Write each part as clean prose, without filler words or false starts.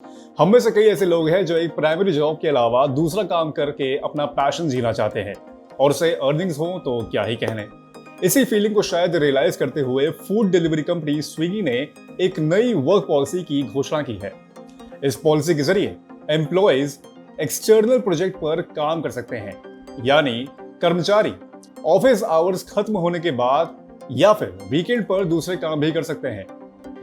हम में से कई ऐसे लोग हैं जो एक प्राइमरी जॉब के अलावा दूसरा काम करके अपना पैशन जीना चाहते हैं और उसे अर्निंग्स हो तो क्या ही कहने। इसी फीलिंग को शायद रियलाइज करते हुए फूड डिलीवरी कंपनी स्विगी ने एक नई वर्क पॉलिसी की घोषणा की है। इस पॉलिसी के जरिए एम्प्लॉयज एक्सटर्नल प्रोजेक्ट पर काम कर सकते हैं, यानी कर्मचारी ऑफिस आवर्स खत्म होने के बाद या फिर वीकेंड पर दूसरे काम भी कर सकते हैं।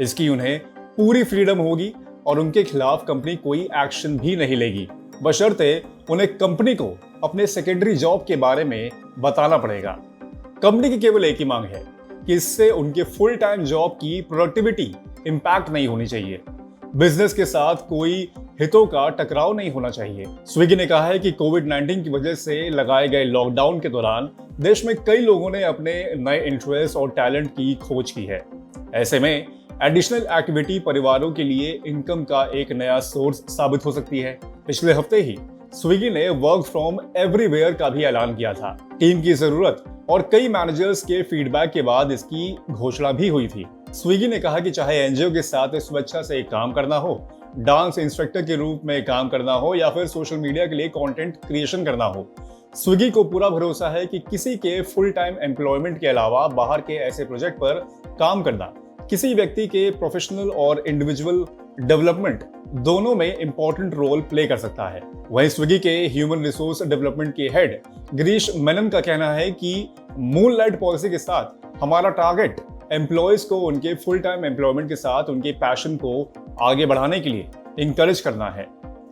इसकी उन्हें पूरी फ्रीडम होगी और उनके खिलाफ कंपनी कोई एक्शन भी नहीं लेगी, बशर्ते उन्हें कंपनी को अपने सेकेंडरी जॉब के बारे में बताना पड़ेगा। कंपनी की केवल एक ही मांग है कि इससे उनके फुल टाइम जॉब की प्रोडक्टिविटी इंपैक्ट नहीं होनी चाहिए। बिजनेस के साथ कोई हितों का टकराव नहीं होना चाहिए। स्विगी ने कहा है कि कोविड-19 की वजह से लगाए गए लॉकडाउन के दौरान देश में कई लोगों ने अपने नए इंटरेस्ट और टैलेंट की खोज की है। ऐसे में एडिशनल एक्टिविटी परिवारों के लिए इनकम का एक नया सोर्स साबित हो सकती है। पिछले हफ्ते ही स्विगी ने वर्क फ्रॉम एवरीवेयर का भी ऐलान किया था। टीम की जरूरत और कई मैनेजर्स के फीडबैक के बाद इसकी घोषणा भी हुई थी। स्विगी ने कहा कि चाहे एनजीओ के साथ स्वेच्छा से काम करना हो, डांस इंस्ट्रक्टर के रूप में काम करना हो या फिर सोशल मीडिया के लिए कंटेंट क्रिएशन करना हो, स्विगी को पूरा भरोसा है कि किसी के फुल टाइम एम्प्लॉयमेंट के अलावा बाहर के ऐसे प्रोजेक्ट पर काम करना किसी व्यक्ति के प्रोफेशनल और इंडिविजुअल डेवलपमेंट दोनों में इंपॉर्टेंट रोल प्ले कर सकता है। वहीं स्विगी के ह्यूमन रिसोर्स डेवलपमेंट के हेड गिरीश मेनन का कहना है कि मूनलाइट पॉलिसी के साथ हमारा टारगेट एम्प्लॉयज को उनके फुल टाइम एम्प्लॉयमेंट के साथ उनके पैशन को आगे बढ़ाने के लिए इंकरेज करना है।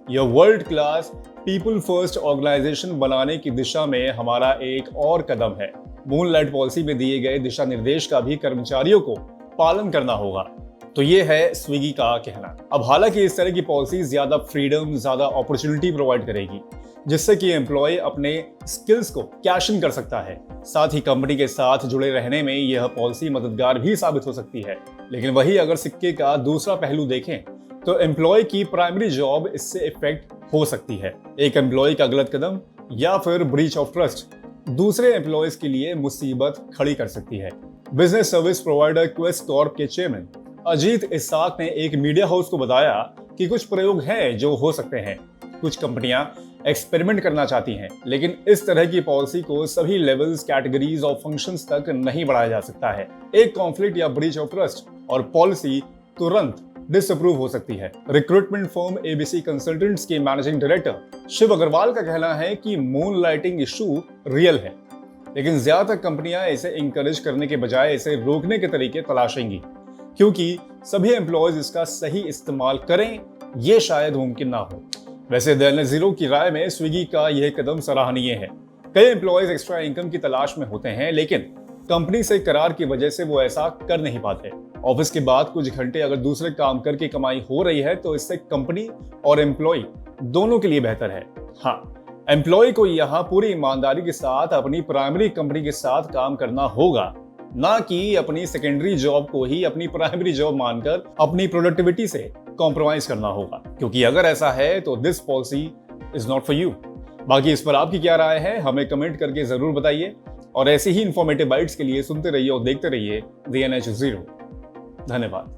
यह world class people first organisation बनाने की दिशा में हमारा एक और कदम है। मूनलाइट पॉलिसी में दिए गए दिशा निर्देश का भी कर्मचारियों को पालन करना होगा। तो ये है स्विगी का कहना। अब हालांकि इस तरह की पॉलिसी ज्यादा फ्रीडम, ज्यादा अपॉर्चुनिटी प्रोवाइड करेगी, जिससे कि एम्प्लॉय अपने स्किल्स को कैश इन कर सकता है। साथ ही कंपनी के साथ जुड़े रहने में यह पॉलिसी मददगार भी साबित हो सकती है। लेकिन वही अगर सिक्के का दूसरा पहलू देखें तो एम्प्लॉय की प्राइमरी जॉब इससे इफेक्ट हो सकती है। एक एम्प्लॉय का गलत कदम या फिर ब्रीच ऑफ ट्रस्ट दूसरे एम्प्लॉयज के लिए मुसीबत खड़ी कर सकती है। Business service provider quest Corp के चेयरमैन अजीत इसाक ने एक मीडिया हाउस को बताया कि कुछ प्रयोग हैं जो हो सकते हैं। कुछ कंपनियां एक्सपेरिमेंट करना चाहती हैं, लेकिन इस तरह की पॉलिसी को सभी लेवल्स, कैटेगरीज और फंक्शंस तक नहीं बढ़ाया जा सकता है। एक कॉन्फ्लिक्ट या ब्रीच ऑफ ट्रस्ट और पॉलिसी तुरंत डिसअप्रूव हो सकती है। रिक्रूटमेंट फर्म एबीसी कंसल्टेंट्स के मैनेजिंग डायरेक्टर शिव अग्रवाल का कहना है कि मून लाइटिंग इशू रियल है, लेकिन ज्यादातर कंपनियां इसे इंकरेज करने के बजाय इसे रोकने के तरीके तलाशेंगी, क्योंकि सभी एम्प्लॉयज इसका सही इस्तेमाल करें ये शायद मुमकिन ना हो। वैसे दैनिक जीरो की राय में स्विगी का यह कदम सराहनीय है। कई एम्प्लॉयज एक्स्ट्रा इनकम की तलाश में होते हैं, लेकिन कंपनी से करार की वजह से वो ऐसा कर नहीं पाते। ऑफिस के बाद कुछ घंटे अगर दूसरे काम करके कमाई हो रही है तो इससे कंपनी और एम्प्लॉय दोनों के लिए बेहतर है। हाँ, एम्प्लॉय को यहाँ पूरी ईमानदारी के साथ अपनी प्राइमरी कंपनी के साथ काम करना होगा, ना कि अपनी सेकेंडरी जॉब को ही अपनी प्राइमरी जॉब मानकर अपनी प्रोडक्टिविटी से कॉम्प्रोमाइज करना होगा, क्योंकि अगर ऐसा है तो this policy is not for you. बाकी इस पर आपकी क्या राय है हमें कमेंट करके जरूर बताइए, और ऐसे ही इंफॉर्मेटिव बाइट्स के लिए सुनते रहिए और देखते रहिए द NH0। धन्यवाद।